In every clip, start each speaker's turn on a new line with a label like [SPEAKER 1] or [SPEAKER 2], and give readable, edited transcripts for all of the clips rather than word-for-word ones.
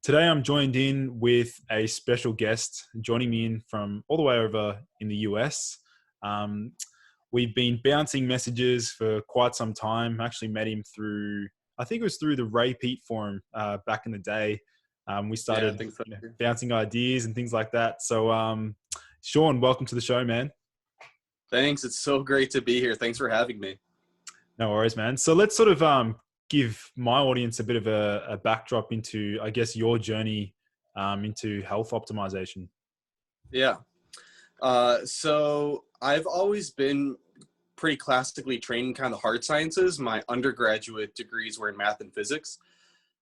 [SPEAKER 1] Today I'm joined in with a special guest joining me in from all the way over in the US. Um, we've been bouncing messages for quite some time. I actually met him through, I think it was through the Ray Pete forum back in the day. We
[SPEAKER 2] Yeah, I
[SPEAKER 1] started
[SPEAKER 2] think so.
[SPEAKER 1] bouncing ideas and things like that. So, Sean, welcome to the show, man.
[SPEAKER 2] Thanks. It's so great to be here. Thanks for having me.
[SPEAKER 1] No worries, man. So let's sort of give my audience a bit of a backdrop into, I guess, your journey into health optimization.
[SPEAKER 2] Yeah. So I've always been pretty classically trained in kind of hard sciences. My undergraduate degrees were in math and physics,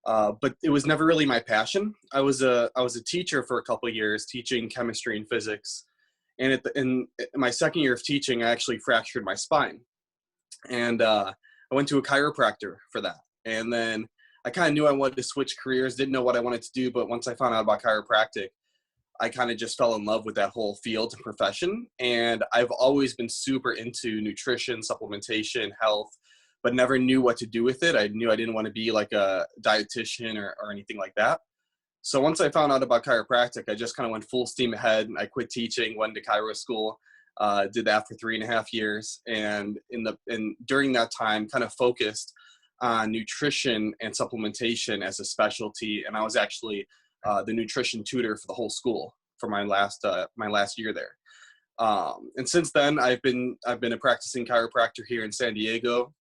[SPEAKER 2] but it was never really my passion. I was a teacher for a couple of years, teaching chemistry and physics. And in my second year of teaching, I actually fractured my spine. And I went to a chiropractor for that. And then I kind of knew I wanted to switch careers, didn't know what I wanted to do. But once I found out about chiropractic, I kind of just fell in love with that whole field and profession. And I've always been super into nutrition, supplementation, health, but never knew what to do with it. I knew I didn't want to be like a dietitian or anything like that. So once I found out about chiropractic, I just kind of went full steam ahead. I quit teaching, went to chiro school, did that for 3.5 years. And during that time, kind of focused on nutrition and supplementation as a specialty. And I was actually the nutrition tutor for the whole school for my last year there. And since then, I've been a practicing chiropractor here in San Diego,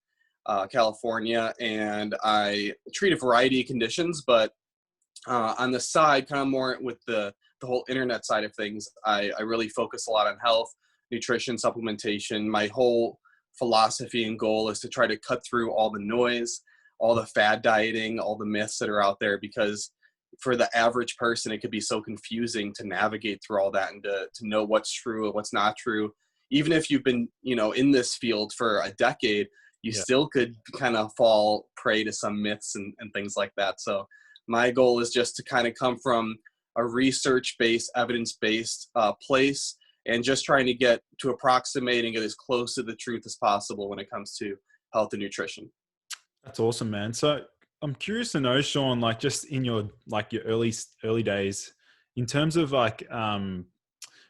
[SPEAKER 2] California, and I treat a variety of conditions. But on the side, kind of more with the whole internet side of things, I really focus a lot on health, nutrition, supplementation. My whole philosophy and goal is to try to cut through all the noise, all the fad dieting, all the myths that are out there, because for the average person, it could be so confusing to navigate through all that and to know what's true and what's not true. Even if you've been, in this field for a decade, you still could kind of fall prey to some myths and things like that. So my goal is just to kind of come from a research-based, evidence-based place and just trying to get to approximating it as close to the truth as possible when it comes to health and nutrition.
[SPEAKER 1] That's awesome, man. So I'm curious to know, Sean, like just in your your early days, in terms of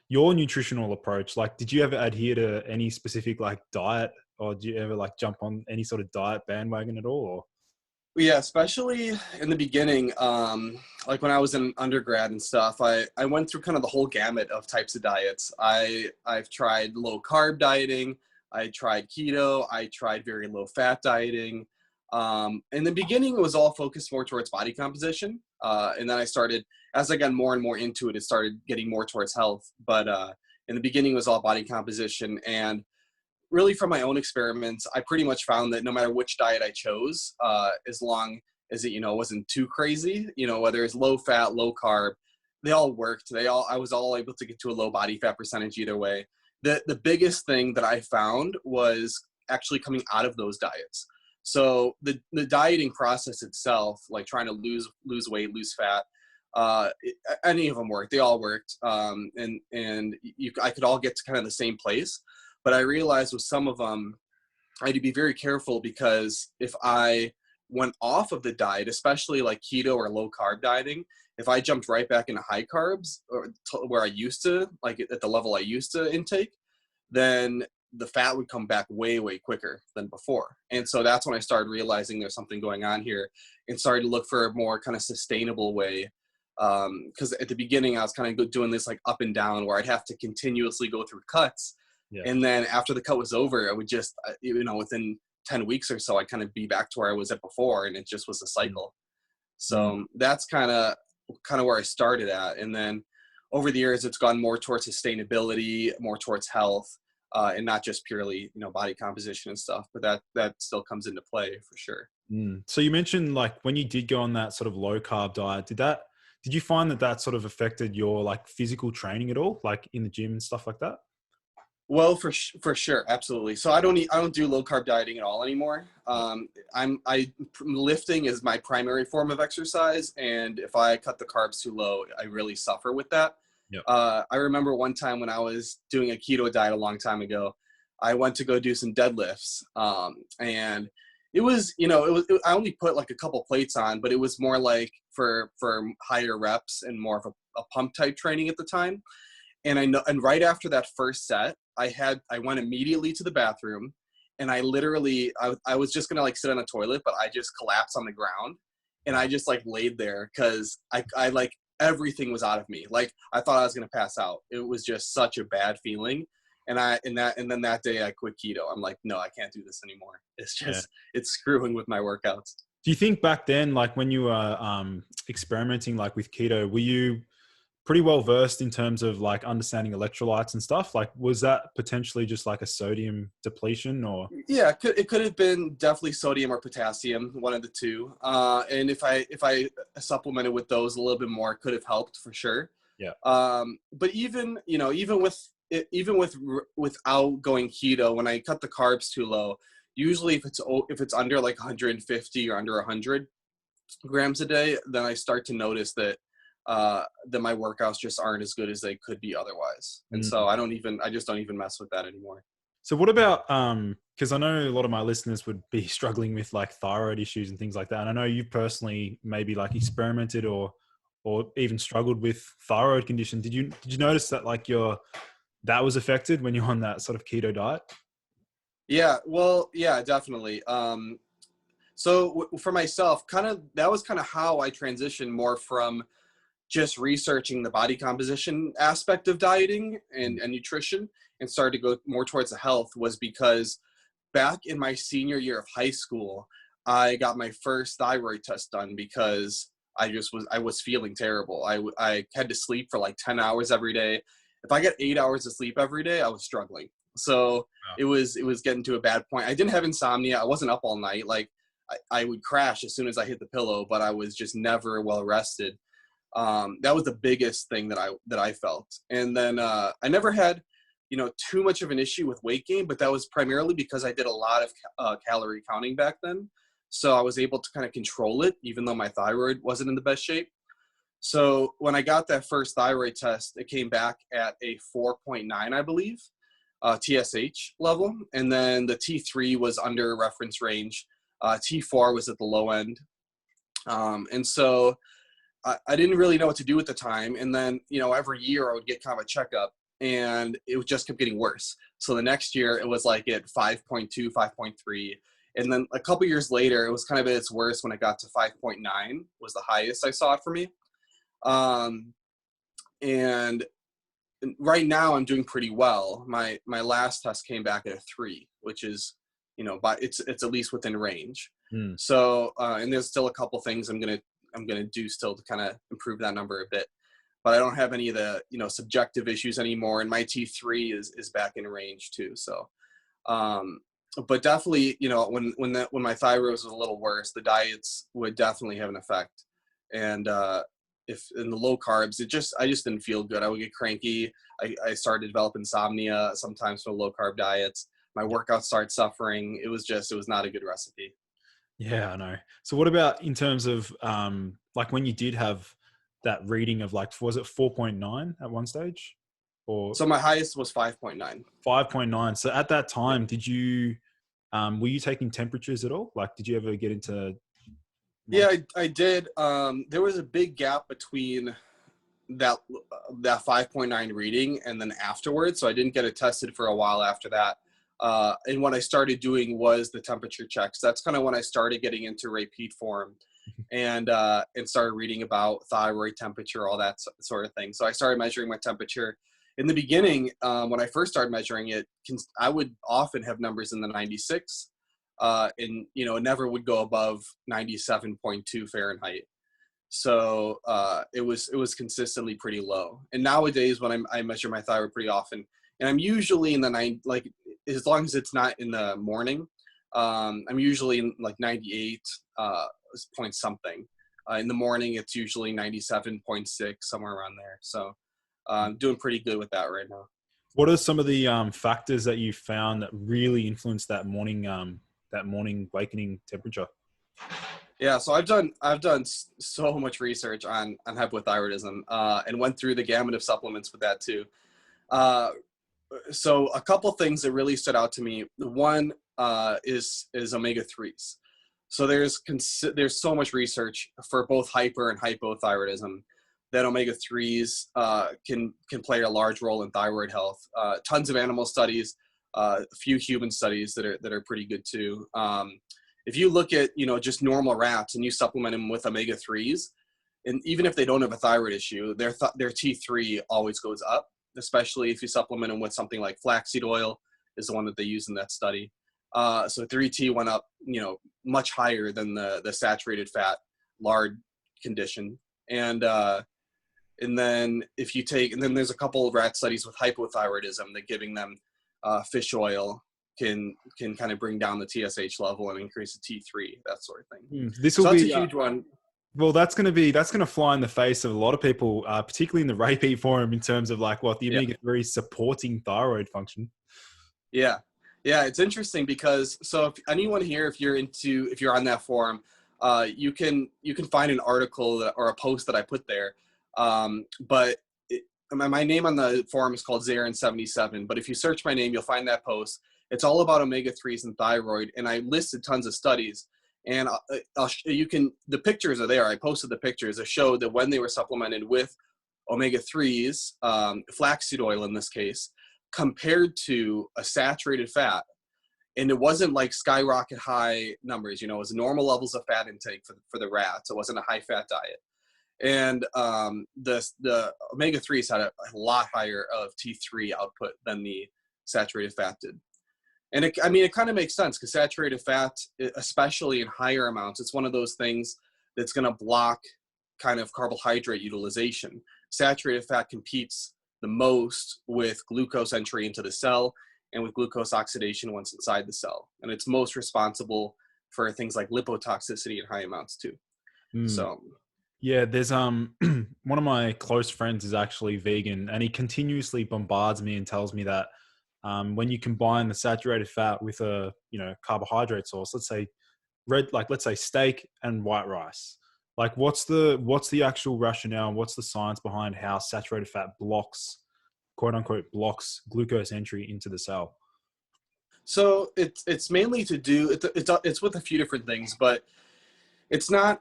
[SPEAKER 1] your nutritional approach, like did you ever adhere to any specific diet, or do you ever jump on any sort of diet bandwagon at all? Or?
[SPEAKER 2] Yeah, especially in the beginning, like when I was in undergrad and stuff, I went through kind of the whole gamut of types of diets. I've tried low carb dieting, I tried keto, I tried very low fat dieting. In the beginning, it was all focused more towards body composition. And then as I got more and more into it, it started getting more towards health. But in the beginning, it was all body composition. And really from my own experiments, I pretty much found that no matter which diet I chose, as long as it, wasn't too crazy, whether it's low fat, low carb, they all worked. I was all able to get to a low body fat percentage either way. The biggest thing that I found was actually coming out of those diets. So the dieting process itself, like trying to lose weight, lose fat, any of them worked. They all worked. I could all get to kind of the same place. But I realized with some of them, I had to be very careful, because if I went off of the diet, especially like keto or low carb dieting, if I jumped right back into high carbs or where I used to, like at the level I used to intake, then the fat would come back way, way quicker than before. And so that's when I started realizing there's something going on here and started to look for a more kind of sustainable way. Because at the beginning, I was kind of doing this like up and down where I'd have to continuously go through cuts.
[SPEAKER 1] Yeah.
[SPEAKER 2] And then after the cut was over, I would just, within 10 weeks or so, I'd kind of be back to where I was at before. And it just was a cycle. So that's kind of where I started at. And then over the years, it's gone more towards sustainability, more towards health, and not just purely, body composition and stuff. But that still comes into play for sure.
[SPEAKER 1] So you mentioned when you did go on that sort of low carb diet, did you find that sort of affected your physical training at all, like in the gym and stuff like that?
[SPEAKER 2] Well, for sure, absolutely. So I don't do low carb dieting at all anymore. Lifting is my primary form of exercise, and if I cut the carbs too low, I really suffer with that.
[SPEAKER 1] Yep.
[SPEAKER 2] I remember one time when I was doing a keto diet a long time ago, I went to go do some deadlifts, and it was, I only put like a couple plates on, but it was more like for higher reps and more of a pump type training at the time. And I know, and right after that first set, I went immediately to the bathroom, and I was just gonna like sit on the toilet, but I just collapsed on the ground, and I just like laid there because I like everything was out of me. Like I thought I was gonna pass out. It was just such a bad feeling. And then that day I quit keto. I'm like, no, I can't do this anymore. It's just, it's screwing with my workouts.
[SPEAKER 1] Do you think back then, like when you were experimenting like with keto, were you pretty well versed in terms of like understanding electrolytes and stuff? Like, was that potentially just like a sodium depletion or?
[SPEAKER 2] Yeah, it could have been definitely sodium or potassium, one of the two. And if I supplemented with those a little bit more, it could have helped for sure.
[SPEAKER 1] Yeah.
[SPEAKER 2] But even without going keto, when I cut the carbs too low, usually if it's under like 150 or under 100 grams a day, then I start to notice that my workouts just aren't as good as they could be otherwise. And so I just don't even mess with that anymore.
[SPEAKER 1] So what about, because I know a lot of my listeners would be struggling with like thyroid issues and things like that. And I know you personally maybe like experimented or even struggled with thyroid condition. Did you notice that like that was affected when you're on that sort of keto diet?
[SPEAKER 2] Yeah, well, yeah, definitely. So for myself, that was kind of how I transitioned more from just researching the body composition aspect of dieting and nutrition and started to go more towards the health, was because back in my senior year of high school, I got my first thyroid test done because I was feeling terrible. I had to sleep for like 10 hours every day. If I got 8 hours of sleep every day, I was struggling. So it was getting to a bad point. I didn't have insomnia. I wasn't up all night. Like I would crash as soon as I hit the pillow, but I was just never well rested. That was the biggest thing that I felt. And then I never had, too much of an issue with weight gain, but that was primarily because I did a lot of calorie counting back then. So I was able to kind of control it, even though my thyroid wasn't in the best shape. So when I got that first thyroid test, it came back at a 4.9, I believe, TSH level. And then the T3 was under reference range. T4 was at the low end. And so I didn't really know what to do at the time. And then, every year I would get kind of a checkup, and it just kept getting worse. So the next year it was like at 5.2, 5.3. And then a couple years later, it was kind of at its worst when it got to 5.9 was the highest I saw it for me. And right now I'm doing pretty well. My last test came back at a 3, which is, but it's at least within range. So, and there's still a couple things I'm going to do still to kind of improve that number a bit, but I don't have any of the, subjective issues anymore. And my T3 is back in range too. So, but definitely, when my thyroid was a little worse, the diets would definitely have an effect. And, if in the low carbs, I just didn't feel good. I would get cranky. I started to develop insomnia sometimes for low carb diets. My workouts started suffering. It was not a good recipe.
[SPEAKER 1] Yeah, I know. So what about in terms of like when you did have that reading of like, was it 4.9 at one stage? Or
[SPEAKER 2] so my highest was 5.9.
[SPEAKER 1] 5.9. So at that time, did you were you taking temperatures at all? Like, did you ever get into?
[SPEAKER 2] Yeah, I did. There was a big gap between that 5.9 reading and then afterwards. So I didn't get it tested for a while after that. And what I started doing was the temperature checks. That's kind of when I started getting into repeat form and started reading about thyroid temperature, all that sort of thing. So I started measuring my temperature. In the beginning, when I first started measuring it, I would often have numbers in the 96, and it never would go above 97.2 Fahrenheit. So it was consistently pretty low. And nowadays, when I measure my thyroid pretty often, and I'm usually in the like as long as it's not in the morning, I'm usually in like 98 point something. In the morning, it's usually 97.6, somewhere around there. So I'm doing pretty good with that right now.
[SPEAKER 1] What are some of the factors that you found that really influenced that morning awakening temperature?
[SPEAKER 2] Yeah, so I've done so much research on hypothyroidism and went through the gamut of supplements with that too. So a couple things that really stood out to me. One is omega-3s. So there's so much research for both hyper and hypothyroidism that omega-3s can play a large role in thyroid health. Tons of animal studies, a few human studies that are pretty good too. If you look at, just normal rats and you supplement them with omega-3s, and even if they don't have a thyroid issue, their T3 always goes up, especially if you supplement them with something like flaxseed oil is the one that they use in that study. So 3T went up, much higher than the saturated fat lard condition. And then there's a couple of rat studies with hypothyroidism that giving them fish oil can kind of bring down the TSH level and increase the T3, that sort of thing.
[SPEAKER 1] This will
[SPEAKER 2] that's
[SPEAKER 1] be
[SPEAKER 2] a huge one.
[SPEAKER 1] Well, that's going to fly in the face of a lot of people, particularly in the Repeat forum, in terms of like what the omega-3 supporting thyroid function.
[SPEAKER 2] Yeah. Yeah. It's interesting because, so if anyone here, if you're on that forum, you can find an article or a post that I put there. But my name on the forum is called Zarin77. But if you search my name, you'll find that post. It's all about omega-3s and thyroid. And I listed tons of studies. And the pictures are there. I posted the pictures that showed that when they were supplemented with omega-3s, flaxseed oil in this case, compared to a saturated fat, and it wasn't like skyrocket high numbers, it was normal levels of fat intake for the rats. It wasn't a high fat diet. And the omega-3s had a lot higher of T3 output than the saturated fat did. And it kind of makes sense because saturated fat, especially in higher amounts, it's one of those things that's going to block kind of carbohydrate utilization. Saturated fat competes the most with glucose entry into the cell and with glucose oxidation once inside the cell. And it's most responsible for things like lipotoxicity in high amounts too. So
[SPEAKER 1] yeah, there's one of my close friends is actually vegan, and he continuously bombards me and tells me that when you combine the saturated fat with a carbohydrate source, let's say steak and white rice, like what's the actual rationale? What's the science behind how saturated fat quote unquote blocks glucose entry into the cell?
[SPEAKER 2] So it's mainly to do it's with a few different things, but it's not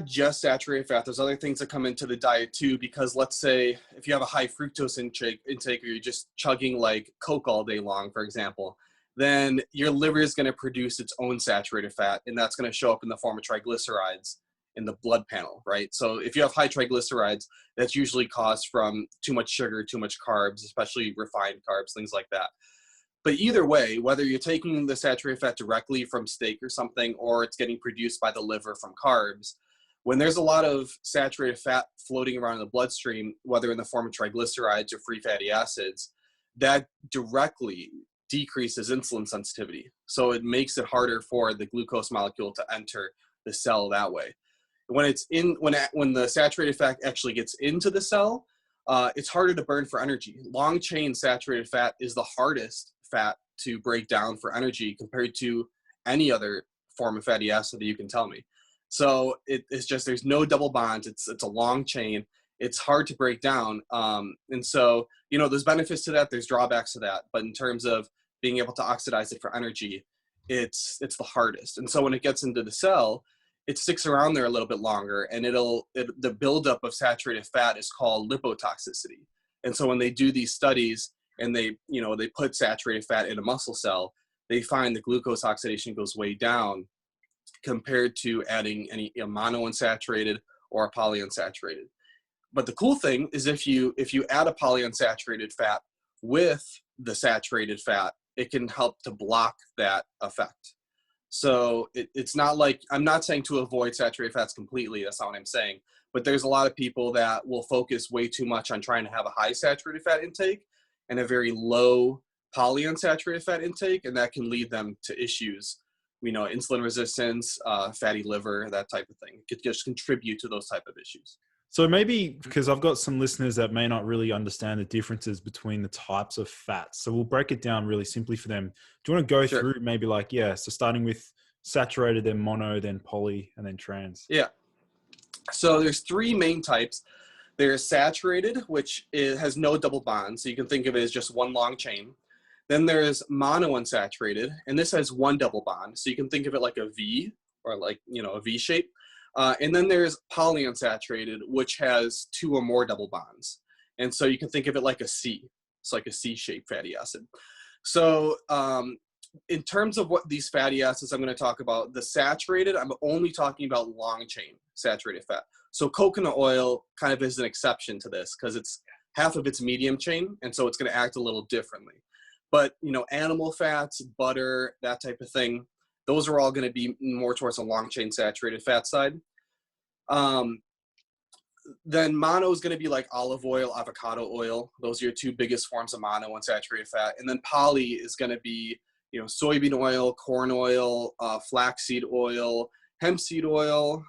[SPEAKER 2] just saturated fat. There's other things that come into the diet too, because let's say if you have a high fructose intake or you're just chugging like Coke all day long, for example, then your liver is going to produce its own saturated fat, and that's going to show up in the form of triglycerides in the blood panel, right? So if you have high triglycerides, that's usually caused from too much sugar, too much carbs, especially refined carbs, things like that. But either way, whether you're taking the saturated fat directly from steak or something, or it's getting produced by the liver from carbs, when there's a lot of saturated fat floating around in the bloodstream, whether in the form of triglycerides or free fatty acids, that directly decreases insulin sensitivity. So it makes it harder for the glucose molecule to enter the cell that way. When the saturated fat actually gets into the cell, it's harder to burn for energy. Long chain saturated fat is the hardest fat to break down for energy compared to any other form of fatty acid that you can tell me. So it's just, there's no double bonds. It's a long chain. It's hard to break down. And so, there's benefits to that. There's drawbacks to that. But in terms of being able to oxidize it for energy, it's the hardest. And so when it gets into the cell, it sticks around there a little bit longer, and the buildup of saturated fat is called lipotoxicity. And so when they do these studies and they put saturated fat in a muscle cell, they find the glucose oxidation goes way down compared to adding any monounsaturated or a polyunsaturated. But the cool thing is if you add a polyunsaturated fat with the saturated fat, it can help to block that effect. So it's not like, I'm not saying to avoid saturated fats completely, that's not what I'm saying, but there's a lot of people that will focus way too much on trying to have a high saturated fat intake and a very low polyunsaturated fat intake, and that can lead them to issues, insulin resistance, fatty liver, that type of thing. It could just contribute to those type of issues.
[SPEAKER 1] So maybe, because I've got some listeners that may not really understand the differences between the types of fats. So we'll break it down really simply for them. Do you want to go through maybe so starting with saturated, then mono, then poly, and then trans?
[SPEAKER 2] Yeah. So there's three main types. There's saturated, which has no double bonds. So you can think of it as just one long chain. Then there's monounsaturated, and this has one double bond. So you can think of it like a V, or like, a V shape. And then there's polyunsaturated, which has two or more double bonds. And so you can think of it like a C. It's like a C-shaped fatty acid. So in terms of what these fatty acids I'm going to talk about, the saturated, I'm only talking about long chain saturated fat. So coconut oil kind of is an exception to this because it's half of it's medium chain, and so it's going to act a little differently. But, animal fats, butter, that type of thing, those are all going to be more towards the long chain saturated fat side. Then mono is going to be like olive oil, avocado oil. Those are your two biggest forms of monounsaturated fat. And then poly is going to be, soybean oil, corn oil, flaxseed oil, hemp seed oil,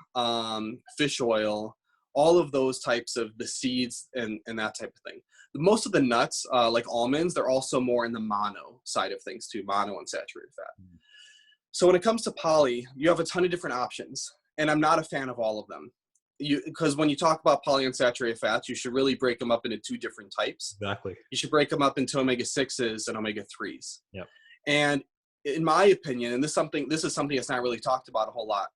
[SPEAKER 2] fish oil, all of those types of the seeds and that type of thing. Most of the nuts, like almonds, they're also more in the mono side of things too, monounsaturated fat. So when it comes to poly, you have a ton of different options, and I'm not a fan of all of them. Because when you talk about polyunsaturated fats, you should really break them up into two different types.
[SPEAKER 1] Exactly.
[SPEAKER 2] You should break them up into omega-6s and omega-3s.
[SPEAKER 1] Yep.
[SPEAKER 2] And in my opinion, and this is something that's not really talked about a whole lot,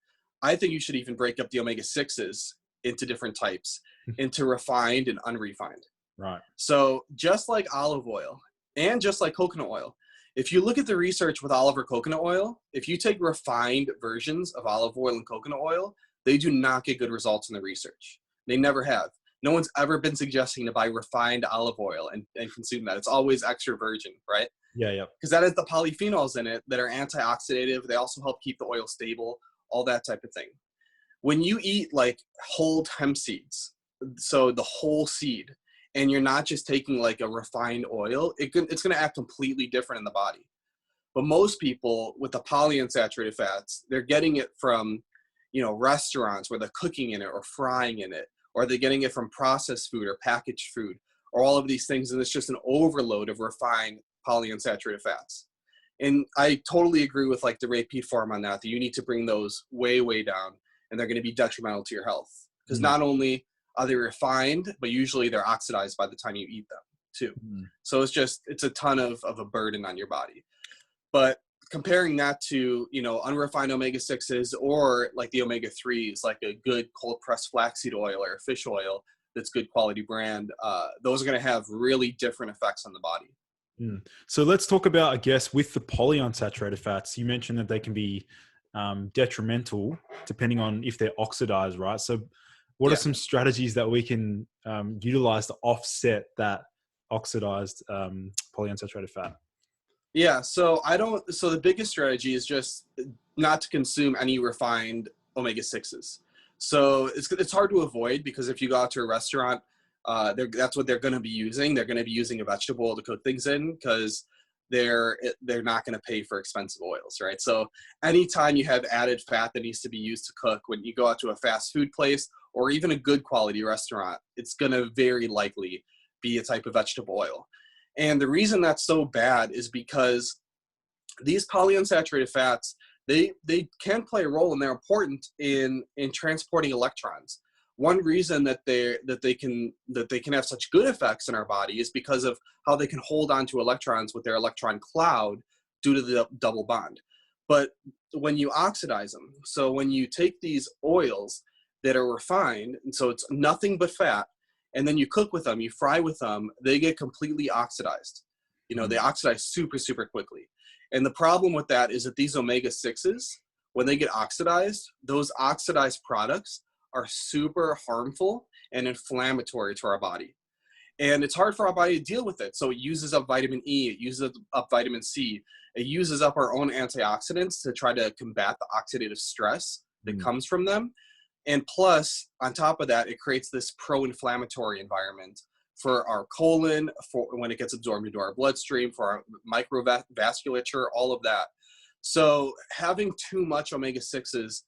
[SPEAKER 2] I think you should even break up the omega-6s into different types, into refined and unrefined.
[SPEAKER 1] Right.
[SPEAKER 2] So just like olive oil and just like coconut oil, if you look at the research with olive or coconut oil, if you take refined versions of olive oil and coconut oil, they do not get good results in the research. They never have. No one's ever been suggesting to buy refined olive oil and consume that. It's always extra virgin, right?
[SPEAKER 1] Yeah.
[SPEAKER 2] Because that has the polyphenols in it that are antioxidative. They also help keep the oil stable, all that type of thing. When you eat like whole hemp seeds, so the whole seed, and you're not just taking like a refined oil, it's going to act completely different in the body. But most people with the polyunsaturated fats, they're getting it from, restaurants where they're cooking in it or frying in it, or they're getting it from processed food or packaged food, or all of these things. And it's just an overload of refined polyunsaturated fats. And I totally agree with like the Ray Peat Forum on that you need to bring those way, way down, and they're going to be detrimental to your health. Because not only are they refined, but usually they're oxidized by the time you eat them too. So it's a ton of a burden on your body. But comparing that to, unrefined omega-6s or like the omega-3s, like a good cold pressed flaxseed oil or fish oil that's good quality brand, those are going to have really different effects on the body.
[SPEAKER 1] So let's talk about, I guess, with the polyunsaturated fats, you mentioned that they can be detrimental depending on if they're oxidized, right? So what are some strategies that we can utilize to offset that oxidized polyunsaturated fat?
[SPEAKER 2] Yeah, so the biggest strategy is just not to consume any refined omega-6s. So it's hard to avoid, because if you go out to a restaurant, that's what they're going to be using. They're going to be using a vegetable oil to cook things in, because they're not going to pay for expensive oils, right? So anytime you have added fat that needs to be used to cook, when you go out to a fast food place or even a good quality restaurant, it's going to very likely be a type of vegetable oil. And the reason that's so bad is because these polyunsaturated fats, they can play a role, and they're important in transporting electrons. One reason that they can have such good effects in our body is because of how they can hold on to electrons with their electron cloud due to the double bond. But when you oxidize them, so when you take these oils that are refined, and so it's nothing but fat, and then you cook with them, you fry with them, they get completely oxidized. They oxidize super, super quickly. And the problem with that is that these omega-6s, when they get oxidized, those oxidized products are super harmful and inflammatory to our body. And it's hard for our body to deal with it. So it uses up vitamin E, it uses up vitamin C, it uses up our own antioxidants to try to combat the oxidative stress that comes from them. And plus, on top of that, it creates this pro-inflammatory environment for our colon, for when it gets absorbed into our bloodstream, for our microvasculature, all of that. So having too much omega-6s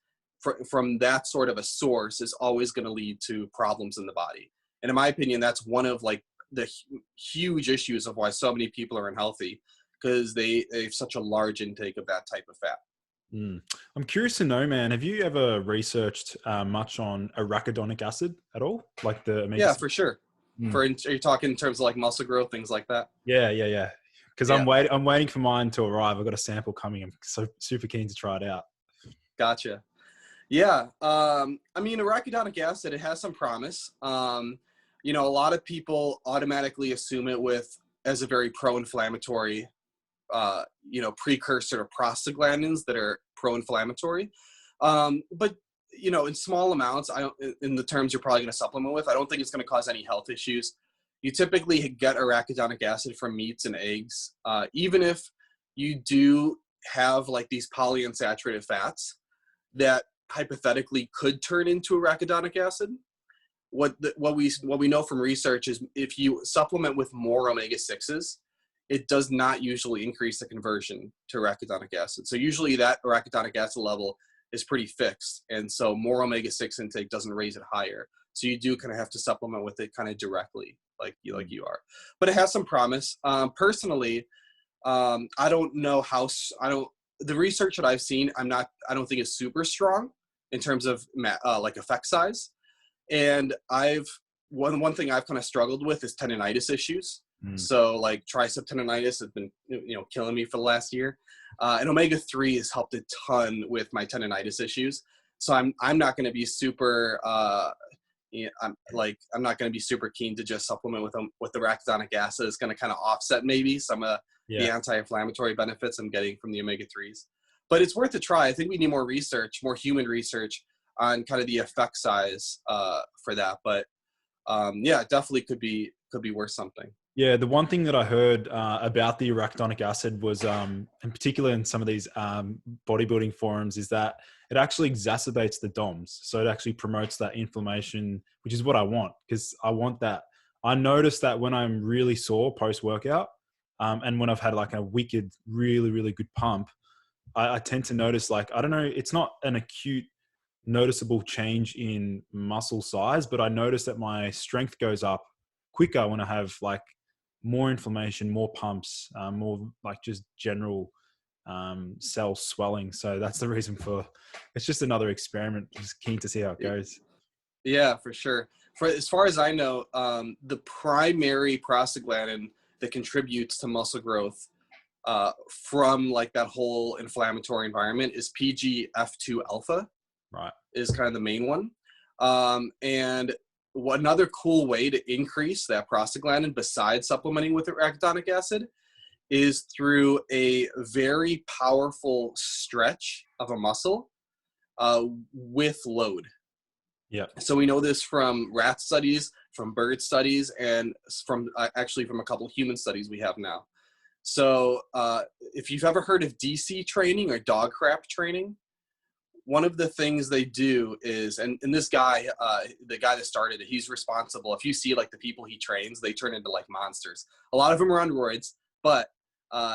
[SPEAKER 2] from that sort of a source is always going to lead to problems in the body. And in my opinion, that's one of like the huge issues of why so many people are unhealthy, because they have such a large intake of that type of fat.
[SPEAKER 1] I'm curious to know, man, have you ever researched much on arachidonic acid at all? Like the omega?
[SPEAKER 2] Yeah, for sure. Are you talking in terms of like muscle growth, things like that?
[SPEAKER 1] Yeah. because
[SPEAKER 2] Yeah.
[SPEAKER 1] I'm waiting for mine to arrive. I've got a sample coming. I'm so super keen to try it out.
[SPEAKER 2] Gotcha. Yeah. I mean, arachidonic acid, it has some promise. You know, a lot of people automatically assume it as a very pro-inflammatory, you know, precursor to prostaglandins that are pro-inflammatory. But, you know, in small amounts, in the terms you're probably going to supplement with, I don't think it's going to cause any health issues. You typically get arachidonic acid from meats and eggs. Even if you do have like these polyunsaturated fats that hypothetically could turn into arachidonic acid, what we know from research is if you supplement with more omega-6s, it does not usually increase the conversion to arachidonic acid. So usually that arachidonic acid level is pretty fixed, and so more omega-6 intake doesn't raise it higher. So you do kind of have to supplement with it kind of directly, like you are. But it has some promise. Personally, I don't know the research that I've seen, I don't think is super strong in terms of like effect size. And one thing I've kind of struggled with is tendinitis issues. So like tricep tendinitis has been, you know, killing me for the last year. And omega-3 has helped a ton with my tendinitis issues. So I'm not going to be super, I'm not going to be super keen to just supplement with the arachidonic acid. It's going to kind of offset maybe some of the anti-inflammatory benefits I'm getting from the omega-3s. But it's worth a try. I think we need more research, more human research on kind of the effect size for that. But yeah, it definitely could be worth something.
[SPEAKER 1] Yeah, the one thing that I heard about the arachidonic acid was, in particular in some of these bodybuilding forums, is that it actually exacerbates the DOMS. So it actually promotes that inflammation, which is what I want, because I want that. I noticed that when I'm really sore post-workout, and when I've had like a wicked, really, really good pump, I tend to notice, like, I don't know, it's not an acute noticeable change in muscle size, but I notice that my strength goes up quicker when I have like more inflammation, more pumps, more like just general cell swelling. So that's the reason for, it's just another experiment. Just keen to see how it goes.
[SPEAKER 2] Yeah, for sure. As far as I know, the primary prostaglandin that contributes to muscle growth from like that whole inflammatory environment is PGF2 alpha.
[SPEAKER 1] Right.
[SPEAKER 2] Is kind of the main one. And another cool way to increase that prostaglandin besides supplementing with arachidonic acid is through a very powerful stretch of a muscle with load.
[SPEAKER 1] Yeah.
[SPEAKER 2] So we know this from rat studies, from bird studies, and from actually from a couple of human studies we have now. So if you've ever heard of DC training or dog crap training, one of the things they do is, and this guy, the guy that started it, he's responsible. If you see like the people he trains, they turn into like monsters. A lot of them are on roids, but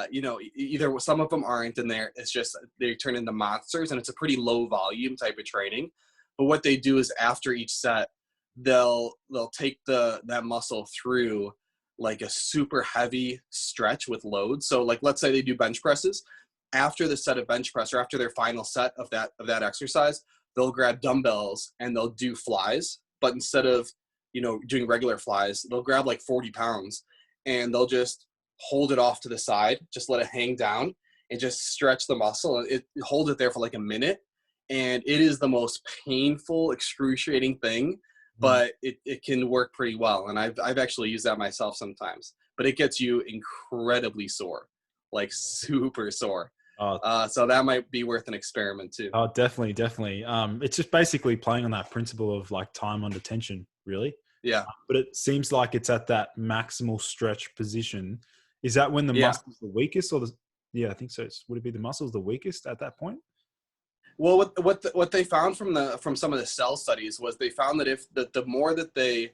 [SPEAKER 2] you know, either some of them aren't in there. It's just they turn into monsters, and it's a pretty low volume type of training. But what they do is after each set, they'll take that muscle through like a super heavy stretch with load. So like, let's say they do bench presses. After the set of bench press, or after their final set of that exercise, they'll grab dumbbells and they'll do flies. But instead of, you know, doing regular flies, they'll grab like 40 pounds and they'll just hold it off to the side, just let it hang down and just stretch the muscle. And hold it there for like a minute. And it is the most painful, excruciating thing, but it can work pretty well. And I've actually used that myself sometimes, but it gets you incredibly sore, like super sore. So that might be worth an experiment too.
[SPEAKER 1] Oh, definitely. It's just basically playing on that principle of like time under tension, really.
[SPEAKER 2] Yeah.
[SPEAKER 1] But it seems like it's at that maximal stretch position. Is that when the muscle's the weakest, or I think so. Would it be the muscle's the weakest at that point?
[SPEAKER 2] Well, what they found from some of the cell studies was they found that if the more that they,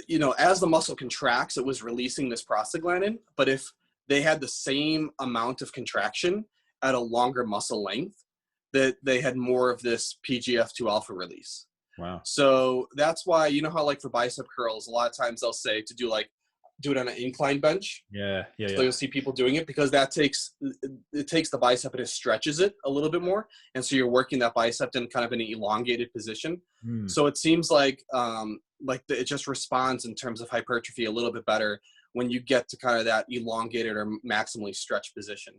[SPEAKER 2] you know, as the muscle contracts, it was releasing this prostaglandin, but if they had the same amount of contraction at a longer muscle length, that they had more of this PGF2 alpha release.
[SPEAKER 1] Wow.
[SPEAKER 2] So that's why, you know how like for bicep curls, a lot of times they'll say to do it on an incline bench.
[SPEAKER 1] Yeah.
[SPEAKER 2] So you'll see people doing it because it takes the bicep and it stretches it a little bit more. And so you're working that bicep in kind of an elongated position. So it seems like it just responds in terms of hypertrophy a little bit better when you get to kind of that elongated or maximally stretched position.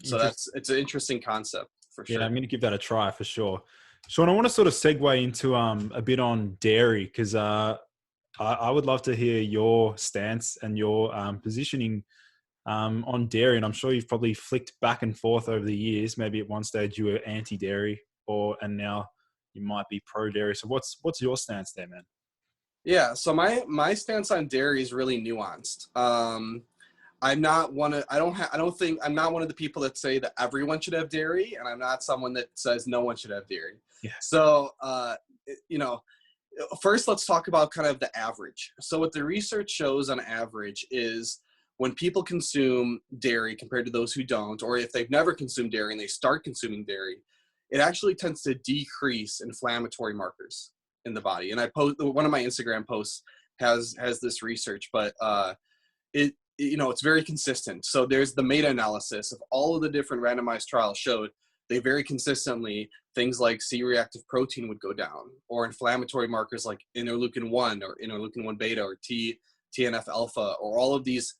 [SPEAKER 2] So it's an interesting concept for sure.
[SPEAKER 1] Yeah, I'm going to give that a try for sure. Sean, I want to sort of segue into a bit on dairy, because I would love to hear your stance and your positioning on dairy. And I'm sure you've probably flicked back and forth over the years. Maybe at one stage you were anti-dairy, and now you might be pro-dairy. So what's your stance there, man?
[SPEAKER 2] Yeah, so my stance on dairy is really nuanced. I'm not one of I'm not one of the people that say that everyone should have dairy, and I'm not someone that says no one should have dairy.
[SPEAKER 1] Yeah.
[SPEAKER 2] So first let's talk about kind of the average. So what the research shows on average is when people consume dairy compared to those who don't, or if they've never consumed dairy and they start consuming dairy, it actually tends to decrease inflammatory markers in the body. And one of my Instagram posts has this research, but it's very consistent. So there's the meta-analysis of all of the different randomized trials showed they very consistently, things like C-reactive protein would go down, or inflammatory markers like interleukin-1 or interleukin-1 beta or TNF-alpha, or all of these,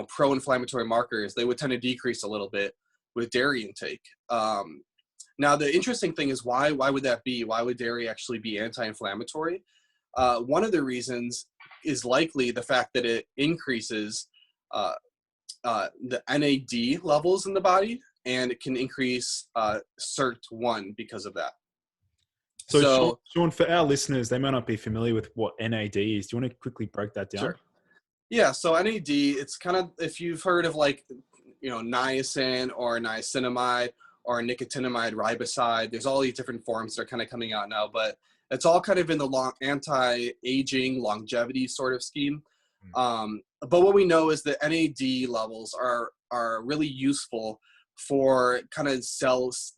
[SPEAKER 2] pro-inflammatory markers, they would tend to decrease a little bit with dairy intake. Now, the interesting thing is why would that be? Why would dairy actually be anti-inflammatory? One of the reasons is likely the fact that it increases the NAD levels in the body, and it can increase SIRT1 because of that.
[SPEAKER 1] So Sean, for our listeners, they might not be familiar with what NAD is. Do you want to quickly break that down?
[SPEAKER 2] Sure. Yeah, so NAD, it's kind of, if you've heard of niacin or niacinamide or nicotinamide riboside, there's all these different forms that are kind of coming out now, but it's all kind of in the anti-aging longevity sort of scheme. But what we know is that NAD levels are really useful for kind of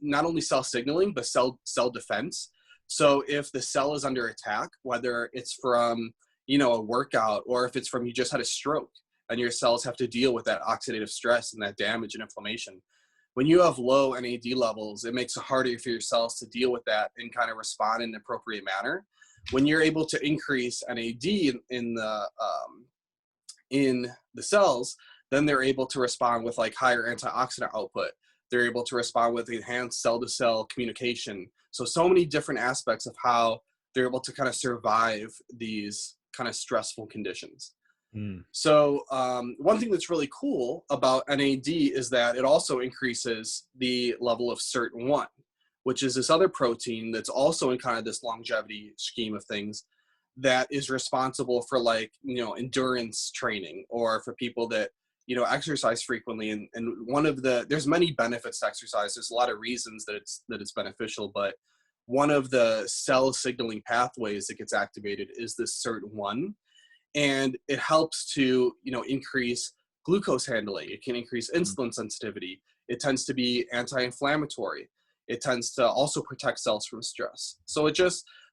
[SPEAKER 2] not only cell signaling, but cell defense. So if the cell is under attack, whether it's from, a workout, or if it's from you just had a stroke and your cells have to deal with that oxidative stress and that damage and inflammation, when you have low NAD levels, it makes it harder for your cells to deal with that and kind of respond in an appropriate manner. When you're able to increase NAD in the cells, then they're able to respond with like higher antioxidant output. They're able to respond with enhanced cell-to-cell communication. So many different aspects of how they're able to kind of survive these kind of stressful conditions. So one thing that's really cool about NAD is that it also increases the level of SIRT1, which is this other protein that's also in kind of this longevity scheme of things that is responsible for endurance training, or for people that, exercise frequently. And there's many benefits to exercise. There's a lot of reasons that it's beneficial, but one of the cell signaling pathways that gets activated is this SIRT1. And it helps to, increase glucose handling. It can increase insulin sensitivity. It tends to be anti-inflammatory. It tends to also protect cells from stress. So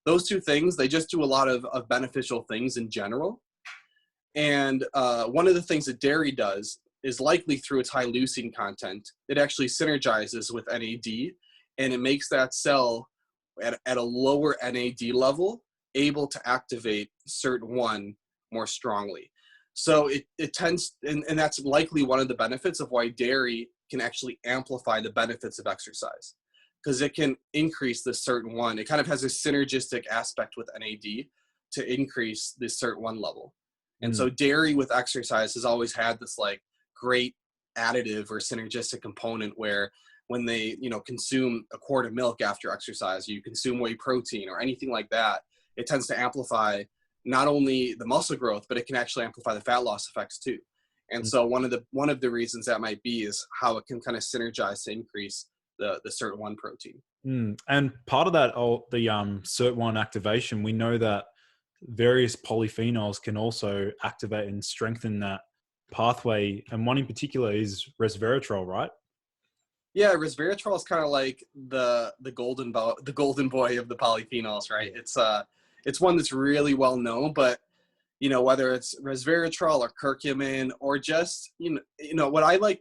[SPEAKER 2] those two things, they just do a lot of beneficial things in general. And one of the things that dairy does is likely through its high leucine content, it actually synergizes with NAD, and it makes that cell at a lower NAD level able to activate SIRT1 more strongly. So it tends, and that's likely one of the benefits of why dairy can actually amplify the benefits of exercise, because it can increase the SIRT1. It kind of has a synergistic aspect with NAD to increase the SIRT1 level. And so dairy with exercise has always had this great additive or synergistic component where when they, consume a quart of milk after exercise, you consume whey protein or anything like that, it tends to amplify not only the muscle growth, but it can actually amplify the fat loss effects too. And so one of the reasons that might be is how it can kind of synergize to increase the SIRT1 protein.
[SPEAKER 1] And part of that, the SIRT1 activation, we know that various polyphenols can also activate and strengthen that pathway. And one in particular is resveratrol, right?
[SPEAKER 2] Yeah, resveratrol is kind of like the golden boy of the polyphenols, right? It's one that's really well known, but whether it's resveratrol or curcumin or just what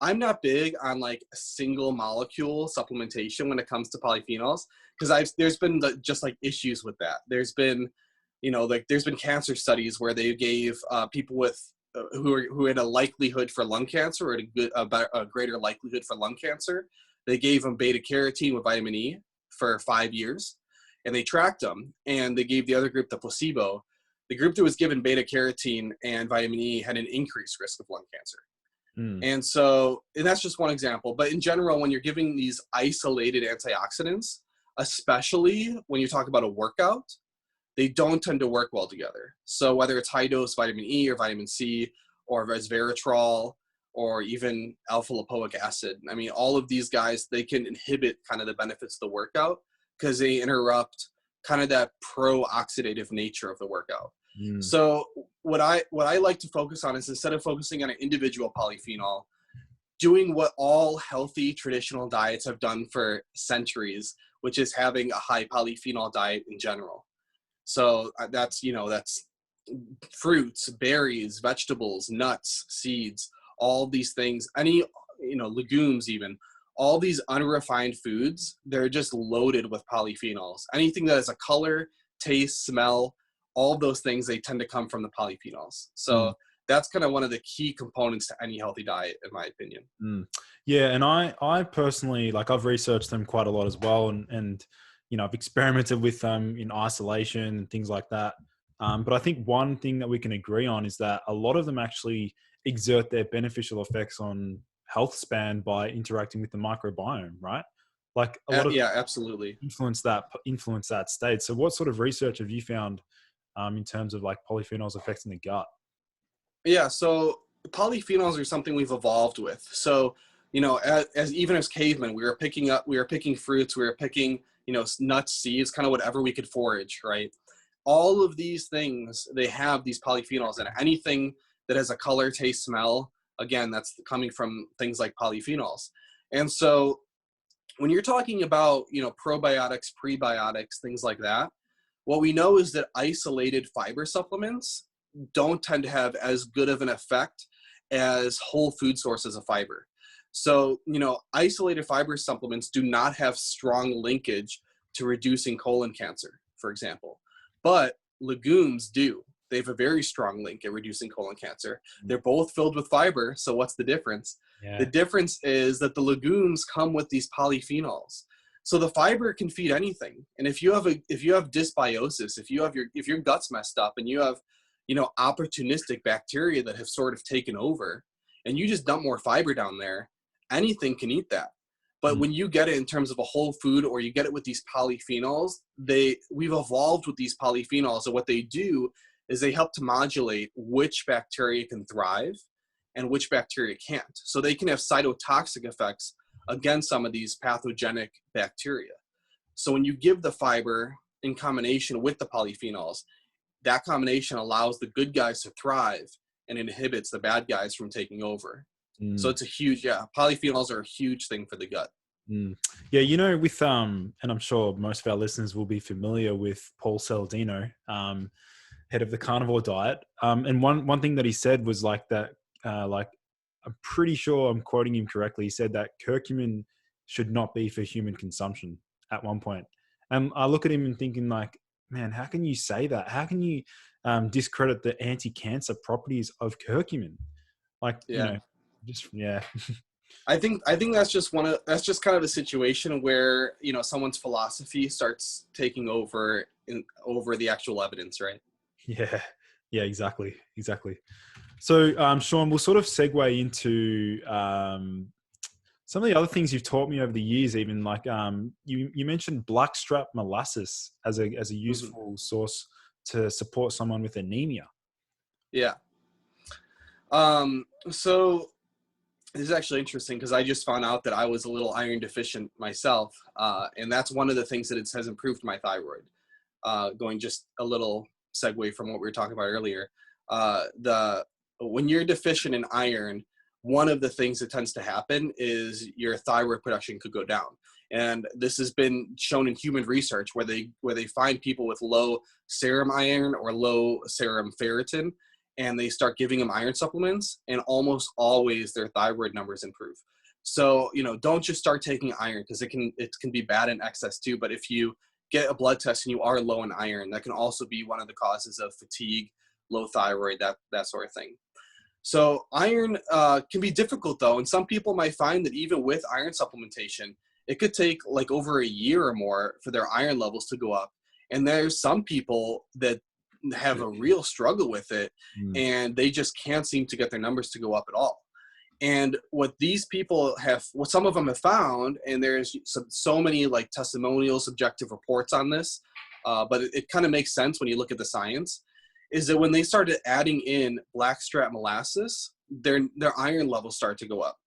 [SPEAKER 2] I'm not big on a single molecule supplementation when it comes to polyphenols, because there's been issues with that. There's been there's been cancer studies where they gave people with who had a likelihood for lung cancer, or a greater likelihood for lung cancer. They gave them beta carotene with vitamin E for 5 years, and they tracked them. And they gave the other group the placebo. The group that was given beta carotene and vitamin E had an increased risk of lung cancer. And that's just one example. But in general, when you're giving these isolated antioxidants, especially when you talk about a workout, they don't tend to work well together. So whether it's high dose vitamin E or vitamin C or resveratrol or even alpha lipoic acid, I mean, all of these guys, they can inhibit kind of the benefits of the workout because they interrupt kind of that pro-oxidative nature of the workout. So what I like to focus on is, instead of focusing on an individual polyphenol, doing what all healthy traditional diets have done for centuries, which is having a high polyphenol diet in general. So that's fruits, berries, vegetables, nuts, seeds, all these things, legumes, even all these unrefined foods, they're just loaded with polyphenols. Anything that has a color, taste, smell, all of those things, they tend to come from the polyphenols. So that's kind of one of the key components to any healthy diet, in my opinion.
[SPEAKER 1] Yeah. And I personally, like, I've researched them quite a lot as well. And I've experimented with them in isolation and things like that. But I think one thing that we can agree on is that a lot of them actually exert their beneficial effects on health span by interacting with the microbiome, right? Like a lot of
[SPEAKER 2] absolutely
[SPEAKER 1] influence that state. So what sort of research have you found in terms of like polyphenols affecting the gut?
[SPEAKER 2] Yeah, so polyphenols are something we've evolved with. So, as cavemen, we were picking fruits, we were picking, nuts, seeds, kind of whatever we could forage, right? All of these things, they have these polyphenols in it. Anything that has a color, taste, smell, again, that's coming from things like polyphenols. And so when you're talking about, probiotics, prebiotics, things like that, what we know is that isolated fiber supplements don't tend to have as good of an effect as whole food sources of fiber. So, isolated fiber supplements do not have strong linkage to reducing colon cancer, for example. But legumes do. They have a very strong link at reducing colon cancer. They're both filled with fiber, so what's the difference?
[SPEAKER 1] Yeah.
[SPEAKER 2] The difference is that the legumes come with these polyphenols. So the fiber can feed anything. And if you have dysbiosis, if your gut's messed up and you have, opportunistic bacteria that have sort of taken over, and you just dump more fiber down there, anything can eat that. But when you get it in terms of a whole food, or you get it with these polyphenols, we've evolved with these polyphenols. And what they do is they help to modulate which bacteria can thrive and which bacteria can't. So they can have cytotoxic effects against some of these pathogenic bacteria. So when you give the fiber in combination with the polyphenols, that combination allows the good guys to thrive and inhibits the bad guys from taking over. So it's polyphenols are a huge thing for the gut.
[SPEAKER 1] Yeah, with and I'm sure most of our listeners will be familiar with Paul Saladino, head of the carnivore diet. And one thing that he said was like that, I'm pretty sure I'm quoting him correctly. He said that curcumin should not be for human consumption at one point. And I look at him and thinking like, man, how can you say that? How can you discredit the anti-cancer properties of curcumin? Like,
[SPEAKER 2] I think that's just kind of a situation where, someone's philosophy starts taking over the actual evidence, right?
[SPEAKER 1] Yeah, exactly. So, Sean, we'll sort of segue into some of the other things you've taught me over the years. Even like you mentioned blackstrap molasses as a useful source to support someone with anemia.
[SPEAKER 2] Yeah. So this is actually interesting because I just found out that I was a little iron deficient myself, and that's one of the things that has improved my thyroid. Going just a little segue from what we were talking about earlier, when you're deficient in iron, one of the things that tends to happen is your thyroid production could go down. And this has been shown in human research where they find people with low serum iron or low serum ferritin, and they start giving them iron supplements, and almost always their thyroid numbers improve. So, don't just start taking iron, because it can be bad in excess too. But if you get a blood test and you are low in iron, that can also be one of the causes of fatigue, low thyroid, that sort of thing. So iron can be difficult though, and some people might find that even with iron supplementation, it could take like over a year or more for their iron levels to go up. And there's some people that have a real struggle with it,
[SPEAKER 1] Mm.
[SPEAKER 2] and they just can't seem to get their numbers to go up at all. And what these people have, what some of them have found, and there's so many like testimonials, subjective reports on this, but it kind of makes sense when you look at the science, is that when they started adding in blackstrap molasses, their iron levels start to go up.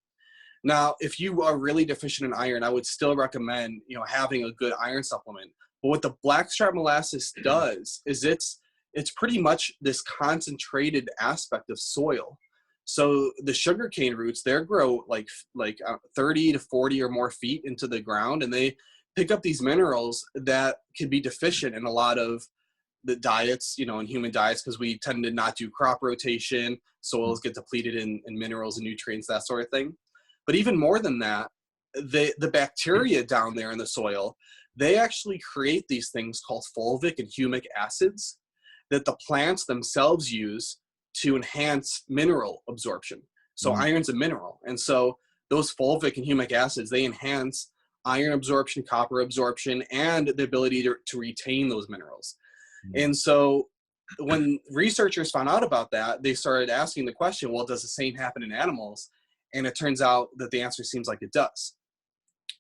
[SPEAKER 2] Now, if you are really deficient in iron, I would still recommend, you know, having a good iron supplement. But what the blackstrap molasses does is it's pretty much this concentrated aspect of soil. So the sugarcane roots, they grow like 30 to 40 or more feet into the ground, and they pick up these minerals that can be deficient in a lot of the diets, you know, in human diets, because we tend to not do crop rotation, soils get depleted in minerals and nutrients, that sort of thing. But even more than that, the bacteria down there in the soil, they actually create these things called fulvic and humic acids that the plants themselves use to enhance mineral absorption. So iron's a mineral. And so those fulvic and humic acids, they enhance iron absorption, copper absorption, and the ability to retain those minerals. And so when researchers found out about that, they started asking the question, well, does the same happen in animals? And it turns out that the answer seems like it does.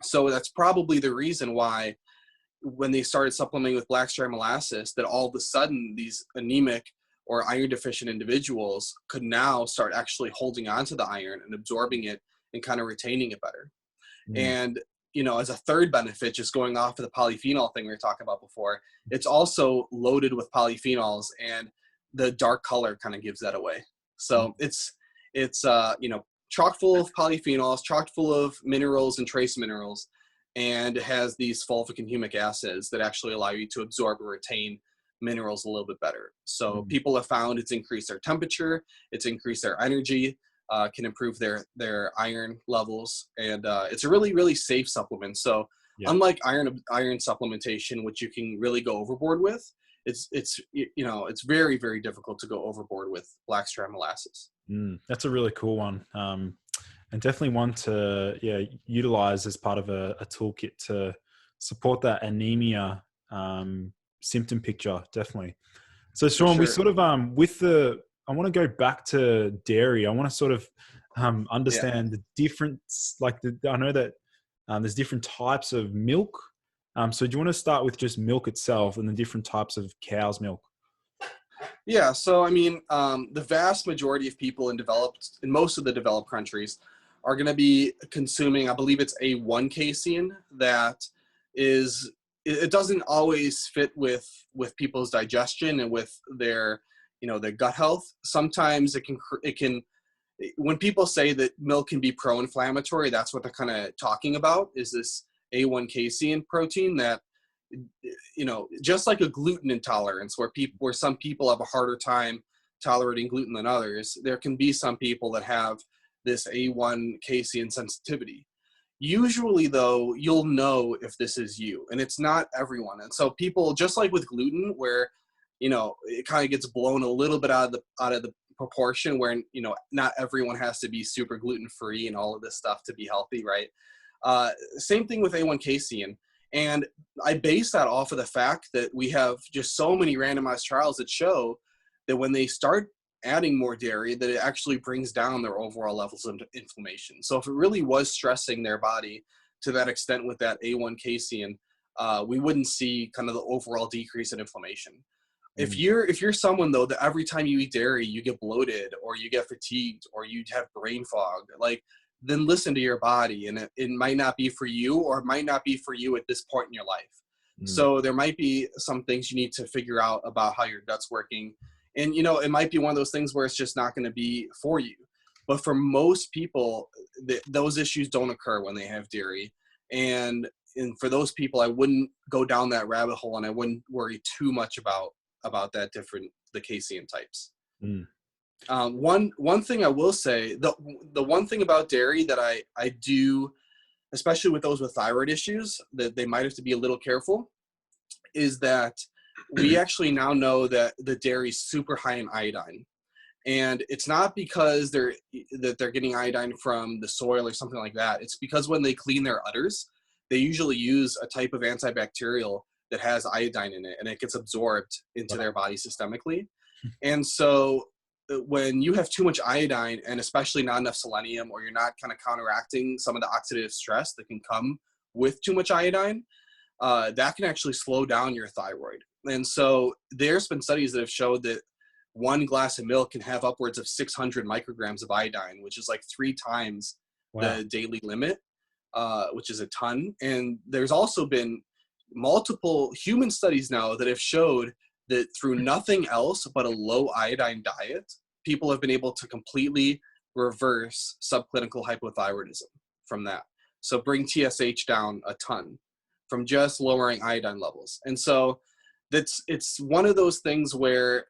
[SPEAKER 2] So that's probably the reason why when they started supplementing with blackstrap molasses, that all of a sudden these anemic or iron deficient individuals could now start actually holding on to the iron and absorbing it and kind of retaining it better. And, you know, as a third benefit, just going off of the polyphenol thing we were talking about before, it's also loaded with polyphenols, and the dark color kind of gives that away. So it's you know, chock full of polyphenols, chock full of minerals and trace minerals, and it has these fulvic and humic acids that actually allow you to absorb or retain minerals a little bit better. So people have found it's increased their temperature, it's increased their energy, can improve their iron levels, and it's a really, really safe supplement. So unlike iron supplementation, which you can really go overboard with, it's you know, it's very, very difficult to go overboard with blackstrap molasses.
[SPEAKER 1] That's a really cool one, and definitely one to utilize as part of a toolkit to support that anemia symptom picture. Definitely. So Sean, we sort of I want to go back to dairy. I want to sort of understand the difference. Like I know that there's different types of milk. So do you want to start with just milk itself and the different types of cow's milk?
[SPEAKER 2] Yeah. So I mean, the vast majority of people in most of the developed countries are going to be consuming, I believe it's A1 casein that is, it doesn't always fit with people's digestion and with their, you know, their gut health. Sometimes it can, when people say that milk can be pro-inflammatory, that's what they're kind of talking about, is this A1 casein protein that, you know, just like a gluten intolerance where some people have a harder time tolerating gluten than others, there can be some people that have this A1 casein sensitivity. Usually though, you'll know if this is you, and it's not everyone. And so people, just like with gluten, where, you know, it kind of gets blown a little bit out of the proportion, where, you know, not everyone has to be super gluten free and all of this stuff to be healthy, right? Same thing with A1 casein. And I base that off of the fact that we have just so many randomized trials that show that when they start adding more dairy, that it actually brings down their overall levels of inflammation. So if it really was stressing their body to that extent with that A1 casein, we wouldn't see kind of the overall decrease in inflammation. If you're someone though that every time you eat dairy you get bloated or you get fatigued or you have brain fog, like, then listen to your body, and it might not be for you, or it might not be for you at this point in your life. So there might be some things you need to figure out about how your gut's working. And, you know, it might be one of those things where it's just not going to be for you. But for most people, those issues don't occur when they have dairy. And for those people, I wouldn't go down that rabbit hole, and I wouldn't worry too much about the casein types. One thing I will say, the one thing about dairy that I do, especially with those with thyroid issues, that they might have to be a little careful, is that we actually now know that the dairy is super high in iodine. And it's not because they're getting iodine from the soil or something like that. It's because when they clean their udders, they usually use a type of antibacterial that has iodine in it, and it gets absorbed into their body systemically. And so when you have too much iodine, and especially not enough selenium, or you're not kind of counteracting some of the oxidative stress that can come with too much iodine, that can actually slow down your thyroid. And so there's been studies that have showed that one glass of milk can have upwards of 600 micrograms of iodine, which is like 3 times the daily limit, which is a ton. And there's also been multiple human studies now that have showed that through nothing else but a low iodine diet, people have been able to completely reverse subclinical hypothyroidism from that. So bring TSH down a ton from just lowering iodine levels. And so it's one of those things where,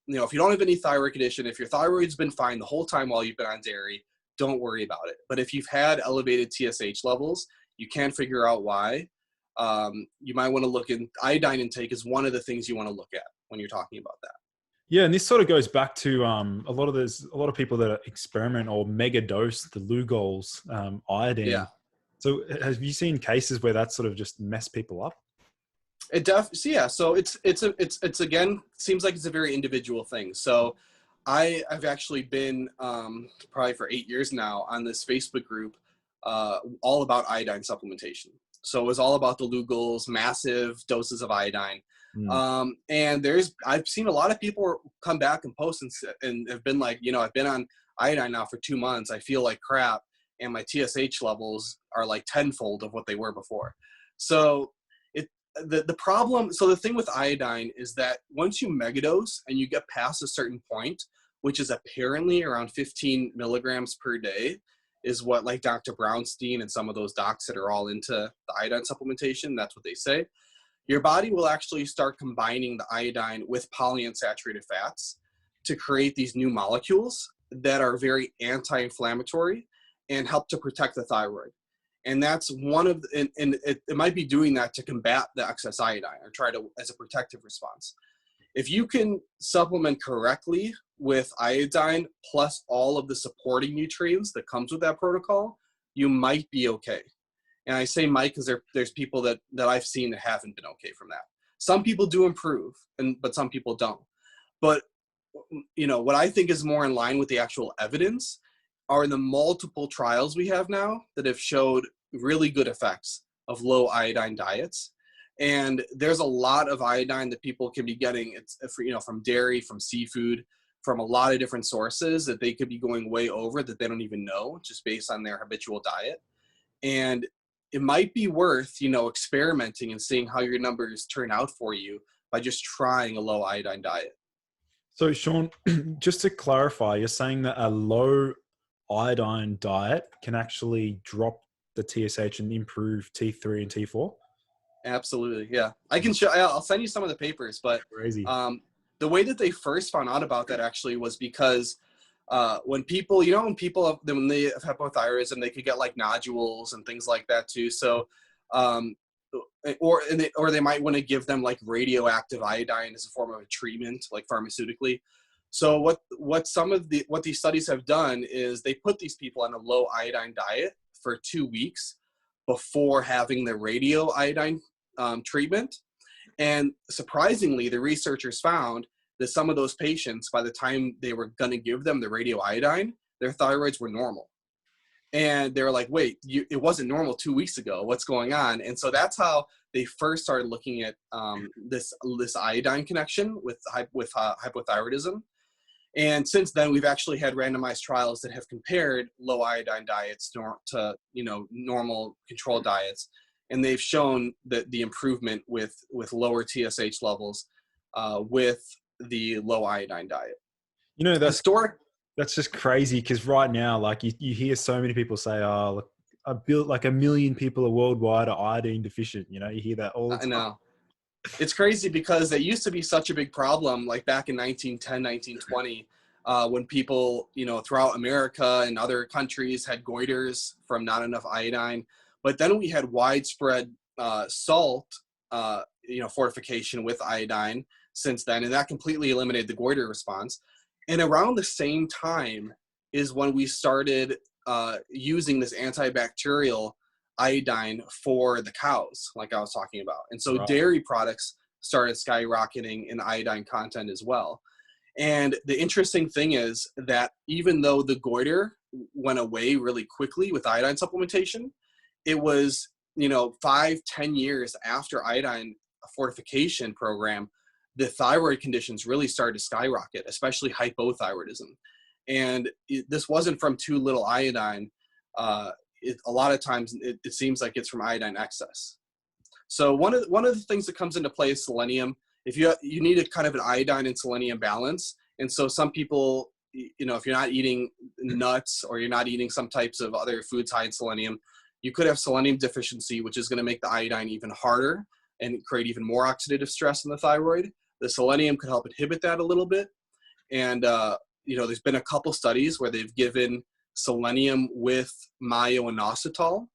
[SPEAKER 2] if you don't have any thyroid condition, if your thyroid's been fine the whole time while you've been on dairy, don't worry about it. But if you've had elevated TSH levels, you can't figure out why, you might want to look in. Iodine intake is one of the things you want to look at when you're talking about that.
[SPEAKER 1] Yeah, and this sort of goes back to a lot of people that experiment or mega dose the Lugol's iodine.
[SPEAKER 2] Yeah.
[SPEAKER 1] So have you seen cases where that sort of just messed people up?
[SPEAKER 2] So it's again, seems like it's a very individual thing. So I've actually been probably for 8 years now on this Facebook group all about iodine supplementation. So it was all about the Lugol's, massive doses of iodine. And I've seen a lot of people come back and post and have been like, I've been on iodine now for 2 months. I feel like crap. And my TSH levels are like tenfold of what they were before. So the problem, so the thing with iodine is that once you megadose and you get past a certain point, which is apparently around 15 milligrams per day, is what like Dr. Brownstein and some of those docs that are all into the iodine supplementation, that's what they say. Your body will actually start combining the iodine with polyunsaturated fats to create these new molecules that are very anti-inflammatory and help to protect the thyroid. And that's one of the, and it might be doing that to combat the excess iodine or try to, as a protective response. If you can supplement correctly with iodine plus all of the supporting nutrients that comes with that protocol, you might be okay. And I say might because there's people that I've seen that haven't been okay from that. Some people do improve, but some people don't. But what I think is more in line with the actual evidence are the multiple trials we have now that have showed really good effects of low iodine diets. And there's a lot of iodine that people can be getting, from dairy, from seafood, from a lot of different sources that they could be going way over that they don't even know, just based on their habitual diet. And it might be worth, experimenting and seeing how your numbers turn out for you by just trying a low iodine diet.
[SPEAKER 1] So Sean, just to clarify, you're saying that a low iodine diet can actually drop the TSH and improve T3 and T4?
[SPEAKER 2] Absolutely. Yeah. I'll send you some of the papers, but
[SPEAKER 1] crazy.
[SPEAKER 2] The way that they first found out about that actually was because when people, when they have hypothyroidism, they could get like nodules and things like that too. So, or they might want to give them like radioactive iodine as a form of a treatment, like pharmaceutically. So what these studies have done is they put these people on a low iodine diet for 2 weeks before having the radio iodine treatment. And surprisingly, the researchers found that some of those patients, by the time they were going to give them the radioiodine, their thyroids were normal. And they were like, wait, it wasn't normal 2 weeks ago. What's going on? And so that's how they first started looking at this iodine connection with hypothyroidism. And since then, we've actually had randomized trials that have compared low iodine diets to normal control diets. And they've shown that the improvement with lower TSH levels with the low iodine diet.
[SPEAKER 1] That's just crazy because right now, like you hear so many people say, "Oh, look, I built like 1 million people worldwide are iodine deficient." You hear that all the time.
[SPEAKER 2] I know. It's crazy because it used to be such a big problem, like back in 1910, 1920, when people, throughout America and other countries had goiters from not enough iodine. But then we had widespread salt, fortification with iodine since then, and that completely eliminated the goiter response. And around the same time is when we started using this antibacterial iodine for the cows, like I was talking about. And so
[SPEAKER 1] Right.
[SPEAKER 2] dairy products started skyrocketing in iodine content as well. And the interesting thing is that even though the goiter went away really quickly with iodine supplementation, it was, 5-10 years after iodine fortification program, the thyroid conditions really started to skyrocket, especially hypothyroidism. And this wasn't from too little iodine. A lot of times it seems like it's from iodine excess. So one of the things that comes into play is selenium. If you need a kind of an iodine and selenium balance, and so some people, if you're not eating nuts or you're not eating some types of other foods high in selenium, you could have selenium deficiency, which is going to make the iodine even harder and create even more oxidative stress in the thyroid. The selenium could help inhibit that a little bit. And, there's been a couple studies where they've given selenium with myo-inositol,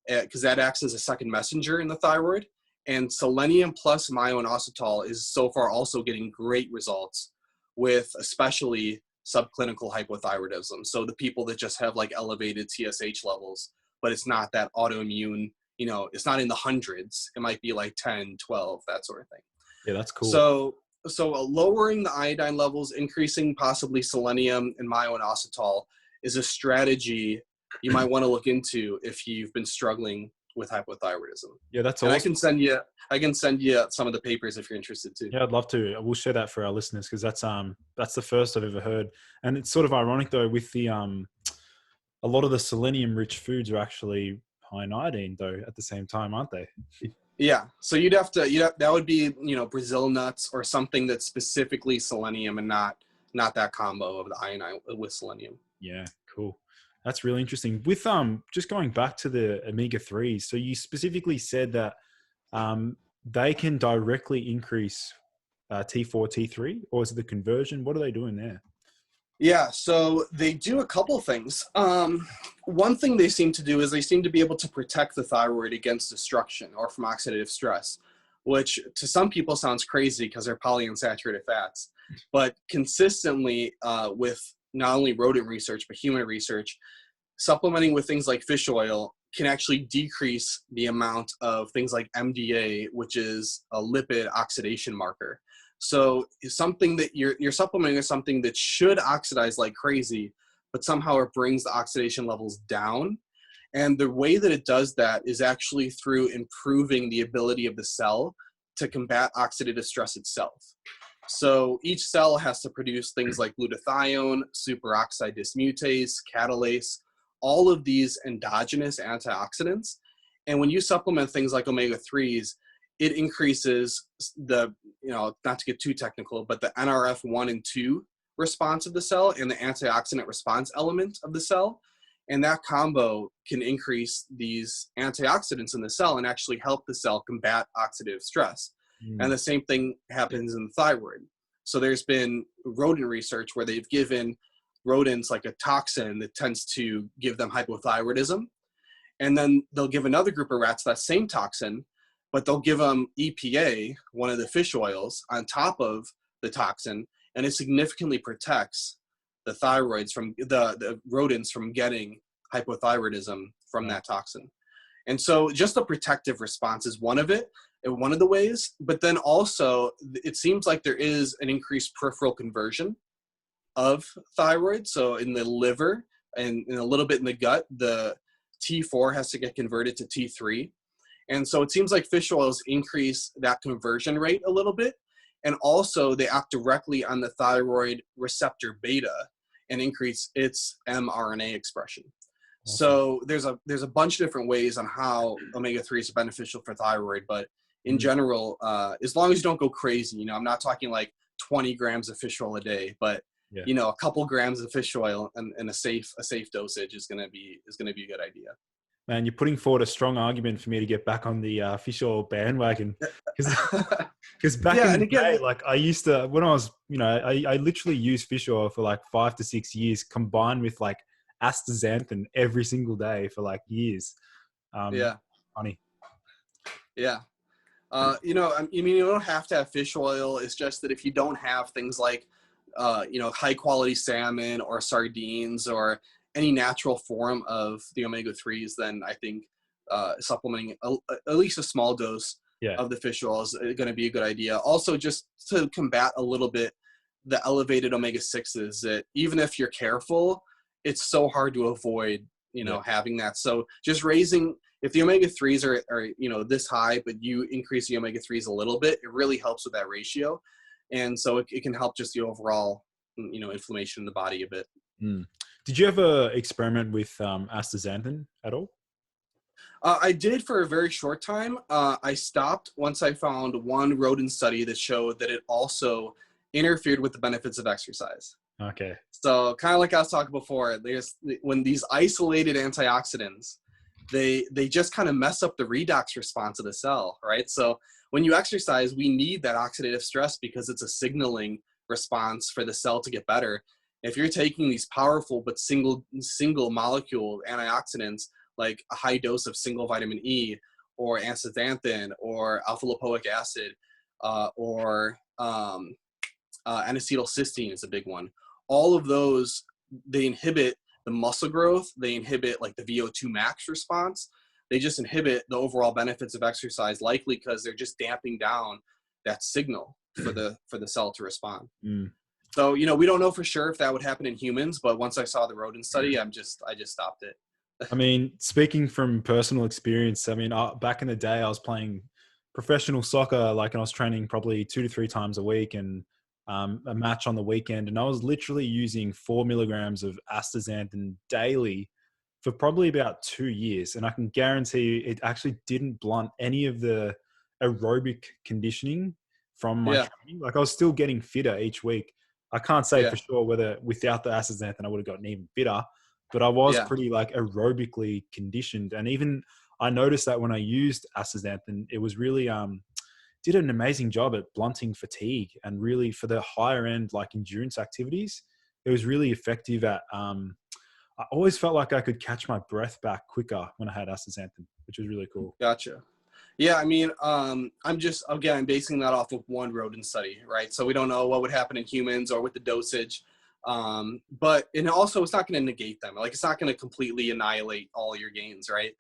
[SPEAKER 2] because that acts as a second messenger in the thyroid. And selenium plus myo-inositol is so far also getting great results with especially subclinical hypothyroidism. So the people that just have like elevated TSH levels, but it's not that autoimmune, it's not in the hundreds. It might be like 10, 12, that sort of thing.
[SPEAKER 1] Yeah, that's cool.
[SPEAKER 2] So lowering the iodine levels, increasing possibly selenium and myo-inositol is a strategy you might want to look into if you've been struggling with hypothyroidism.
[SPEAKER 1] Yeah, that's
[SPEAKER 2] awesome.
[SPEAKER 1] awesome.
[SPEAKER 2] I can send you some of the papers if you're interested too.
[SPEAKER 1] Yeah, I'd love to. We'll share that for our listeners because that's the first I've ever heard. And it's sort of ironic though, with the a lot of the selenium rich foods are actually high in iodine though at the same time, aren't they?
[SPEAKER 2] Yeah. So that would be, Brazil nuts or something that's specifically selenium and not that combo of the iodine with selenium.
[SPEAKER 1] Yeah, cool. That's really interesting. With just going back to the omega-3s, so you specifically said that they can directly increase T4, T3, or is it the conversion? What are they doing there?
[SPEAKER 2] Yeah, so they do a couple things. One thing they seem to do is they seem to be able to protect the thyroid against destruction or from oxidative stress, which to some people sounds crazy because they're polyunsaturated fats. But consistently with not only rodent research, but human research, supplementing with things like fish oil can actually decrease the amount of things like MDA, which is a lipid oxidation marker. So something that you're supplementing is something that should oxidize like crazy, but somehow it brings the oxidation levels down. And the way that it does that is actually through improving the ability of the cell to combat oxidative stress itself. So each cell has to produce things like glutathione, superoxide dismutase, catalase, all of these endogenous antioxidants. And when you supplement things like omega-3s, it increases the, not to get too technical, but the NRF1 and 2 response of the cell and the antioxidant response element of the cell. And that combo can increase these antioxidants in the cell and actually help the cell combat oxidative stress. And the same thing happens in the thyroid. So there's been rodent research where they've given rodents like a toxin that tends to give them hypothyroidism. And then they'll give another group of rats that same toxin, but they'll give them EPA, one of the fish oils, on top of the toxin, and it significantly protects the thyroids from the rodents from getting hypothyroidism from that toxin. And so just a protective response is one of the ways, but then also it seems like there is an increased peripheral conversion of thyroid. So in the liver and a little bit in the gut, the T4 has to get converted to T3. And so it seems like fish oils increase that conversion rate a little bit. And also they act directly on the thyroid receptor beta and increase its mRNA expression. Awesome. So there's a bunch of different ways on how omega-3 is beneficial for thyroid, but in general, as long as you don't go crazy, I'm not talking like 20 grams of fish oil a day, but a couple grams of fish oil and a safe dosage is going to be a good idea.
[SPEAKER 1] Man, you're putting forward a strong argument for me to get back on the fish oil bandwagon, because back in the day, like I used to, when I was, I literally used fish oil for like 5 to 6 years, combined with like astaxanthin every single day for like years. Funny.
[SPEAKER 2] Yeah. You don't have to have fish oil. It's just that if you don't have things like high quality salmon or sardines or any natural form of the omega-3s, then I think supplementing at least a small dose of the fish oil is going to be a good idea. Also, just to combat a little bit the elevated omega-6s, that even if you're careful, it's so hard to avoid, having that. So just if the omega-3s are this high, but you increase the omega-3s a little bit, it really helps with that ratio. And so it can help just the overall, inflammation in the body a bit.
[SPEAKER 1] Did you ever experiment with astaxanthin at all?
[SPEAKER 2] I did for a very short time. I stopped once I found one rodent study that showed that it also interfered with the benefits of exercise.
[SPEAKER 1] Okay.
[SPEAKER 2] So kind of like I was talking before, when these isolated antioxidants, they just kind of mess up the redox response of the cell, right? So when you exercise, we need that oxidative stress because it's a signaling response for the cell to get better. If you're taking these powerful but single molecule antioxidants, like a high dose of single vitamin E or astaxanthin or alpha lipoic acid or N-acetylcysteine is a big one. All of those, they inhibit the muscle growth. They inhibit like the VO2 max response. They just inhibit the overall benefits of exercise, likely because they're just damping down that signal for the cell to respond. So, we don't know for sure if that would happen in humans, but once I saw the rodent study, I just stopped it.
[SPEAKER 1] I mean, speaking from personal experience, I mean, back in the day, I was playing professional soccer, and I was training probably 2 to 3 times a week and a match on the weekend. And I was literally using 4 milligrams of astaxanthin daily for probably about 2 years. And I can guarantee you it actually didn't blunt any of the aerobic conditioning from my training. I was still getting fitter each week. I can't say for sure whether without the astaxanthin I would have gotten even fitter, but I was pretty aerobically conditioned. And even I noticed that when I used astaxanthin, it was really did an amazing job at blunting fatigue, and really for the higher end endurance activities, it was really effective at I always felt like I could catch my breath back quicker when I had astaxanthin, which was really cool.
[SPEAKER 2] Gotcha. Yeah, I mean, I'm basing that off of one rodent study, right? So we don't know what would happen in humans or with the dosage. And also it's not going to negate them. It's not going to completely annihilate all your gains, right?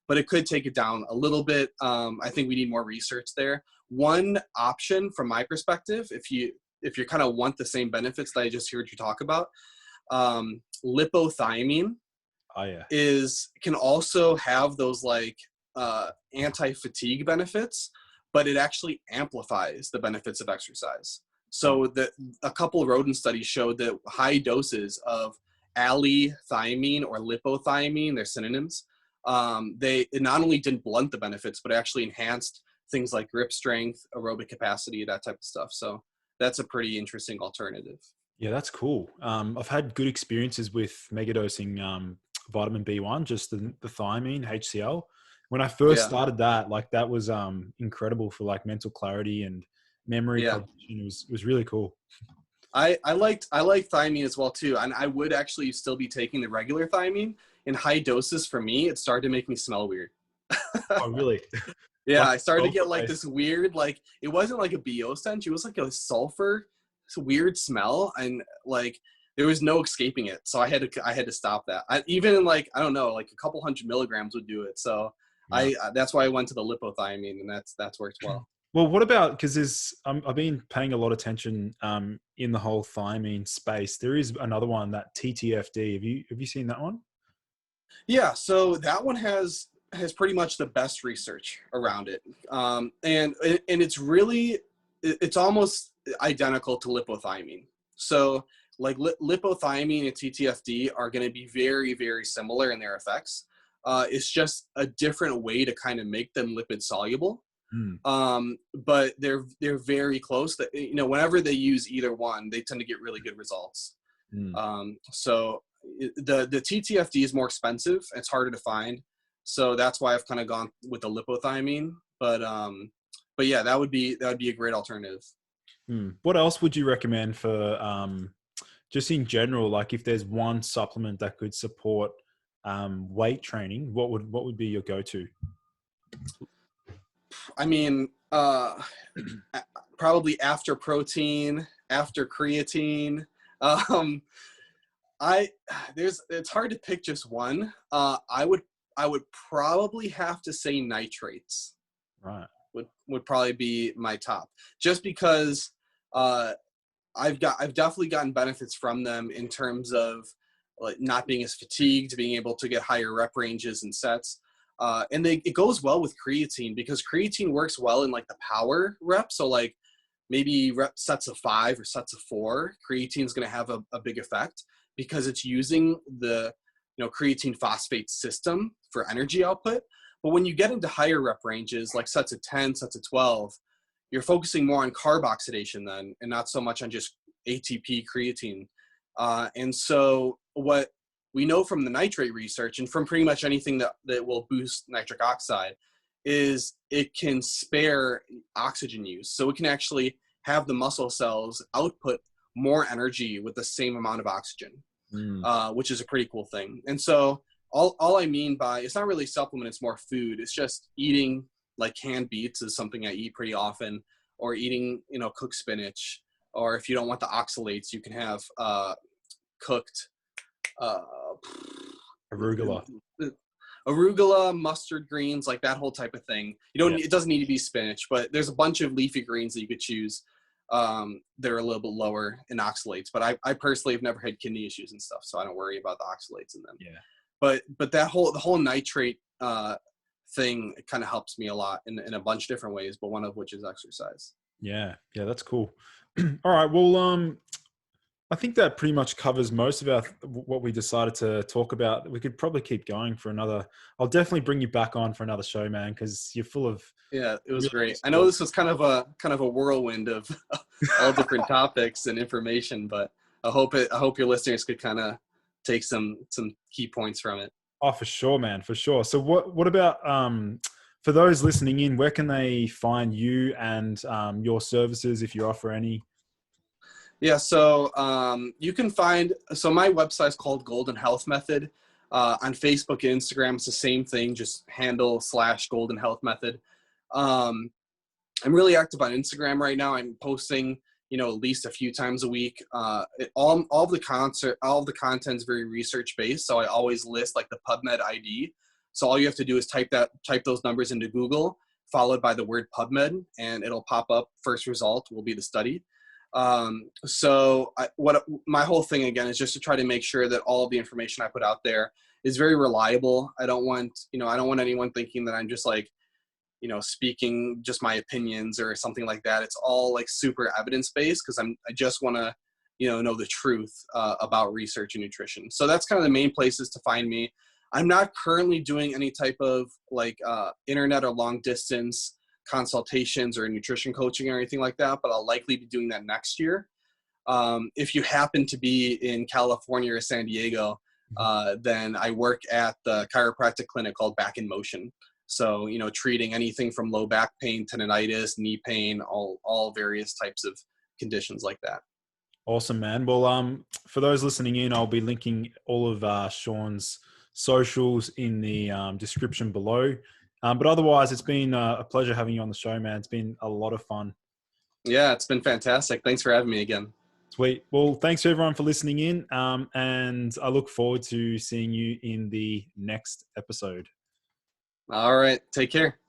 [SPEAKER 2] But it could take it down a little bit. I think we need more research there. One option from my perspective, if you kind of want the same benefits that I just heard you talk about, lipothiamine can also have those anti-fatigue benefits, but it actually amplifies the benefits of exercise. So a couple of rodent studies showed that high doses of allithiamine or lipothiamine, they're synonyms, it not only didn't blunt the benefits, but actually enhanced things like grip strength, aerobic capacity, that type of stuff. So that's a pretty interesting alternative.
[SPEAKER 1] Yeah, that's cool. I've had good experiences with megadosing vitamin B1, just the thiamine, HCl. When I first started that, that was incredible for mental clarity and memory cognition. It was really cool.
[SPEAKER 2] I like thiamine as well too, and I would actually still be taking the regular thiamine in high doses. For me, it started to make me smell weird.
[SPEAKER 1] Oh, really?
[SPEAKER 2] Yeah, I started to get this weird, it wasn't like a BO stench. It was like a sulfur, weird smell, and there was no escaping it. So I had to stop that. Even I don't know, a couple 100 milligrams would do it. So that's why I went to the lipothiamine, and that's worked well.
[SPEAKER 1] Well, what about, because I've been paying a lot of attention in the whole thiamine space. There is another one, that TTFD. Have you seen that one?
[SPEAKER 2] Yeah, so that one has pretty much the best research around it, and it's almost identical to lipothiamine. So lipothiamine and TTFD are going to be very, very similar in their effects. It's just a different way to kind of make them lipid soluble. But they're very close. That whenever they use either one, they tend to get really good results. So the TTFD is more expensive. It's harder to find. So that's why I've kind of gone with the lipothiamine. But yeah, that would be a great alternative.
[SPEAKER 1] What else would you recommend for just in general? If there's one supplement that could support weight training, what would be your go-to?
[SPEAKER 2] I mean, probably after protein, after creatine. Um, it's hard to pick just one. I would probably have to say nitrates.
[SPEAKER 1] Right.
[SPEAKER 2] Would probably be my top, just because I've definitely gotten benefits from them in terms of like not being as fatigued, being able to get higher rep ranges and sets. And it goes well with creatine, because creatine works well in like the power rep. So like maybe sets of 5 or sets of 4, creatine is going to have a big effect, because it's using the creatine phosphate system for energy output. But when you get into higher rep ranges, like sets of 10, sets of 12, you're focusing more on carb oxidation then, and not so much on just ATP creatine. And so what we know from the nitrate research, and from pretty much anything that will boost nitric oxide, is it can spare oxygen use. So it can actually have the muscle cells output more energy with the same amount of oxygen, which is a pretty cool thing. And so all I mean by, it's not really supplement, it's more food. It's just eating like canned beets is something I eat pretty often, or eating, cooked spinach, or if you don't want the oxalates, you can have cooked
[SPEAKER 1] Arugula.
[SPEAKER 2] arugula, mustard greens, like that whole type of thing. It doesn't need to be spinach, but there's a bunch of leafy greens that you could choose. They're a little bit lower in oxalates, but I personally have never had kidney issues and stuff, so I don't worry about the oxalates in them.
[SPEAKER 1] Yeah.
[SPEAKER 2] But the whole nitrate thing kind of helps me a lot in a bunch of different ways, but one of which is exercise.
[SPEAKER 1] Yeah, that's cool. All right, well, I think that pretty much covers most of what we decided to talk about. We could probably keep going for another. I'll definitely bring you back on for another show, man, because you're full of.
[SPEAKER 2] Yeah, it was
[SPEAKER 1] really
[SPEAKER 2] great. I know this was kind of a whirlwind of all different topics and information, but I hope your listeners could kind of take some key points from it.
[SPEAKER 1] Oh, for sure, man, for sure. So what about for those listening in, where can they find you and your services, if you offer any?
[SPEAKER 2] Yeah, so you can find, so my website is called Golden Health Method. On Facebook and Instagram, it's the same thing, just handle/Golden Health Method. I'm really active on Instagram right now. I'm posting, at least a few times a week. All of the content is very research based. So I always list like the PubMed ID. So all you have to do is type those numbers into Google, followed by the word PubMed, and it'll pop up. First result will be the study. My whole thing again is just to try to make sure that all of the information I put out there is very reliable. I don't want anyone thinking that I'm just like, speaking just my opinions or something like that. It's all like super evidence-based, because I just want to, know the truth about research and nutrition. So that's kind of the main places to find me. I'm not currently doing any type of like internet or long distance consultations or nutrition coaching or anything like that, but I'll likely be doing that next year. If you happen to be in California or San Diego, then I work at the chiropractic clinic called Back in Motion. So, treating anything from low back pain, tendonitis, knee pain, all various types of conditions like that.
[SPEAKER 1] Awesome, man. Well, for those listening in, I'll be linking all of Sean's socials in the description below. But otherwise, it's been a pleasure having you on the show, man. It's been a lot of fun.
[SPEAKER 2] Yeah, it's been fantastic. Thanks for having me again.
[SPEAKER 1] Sweet. Well, thanks everyone for listening in. And I look forward to seeing you in the next episode.
[SPEAKER 2] All right. Take care.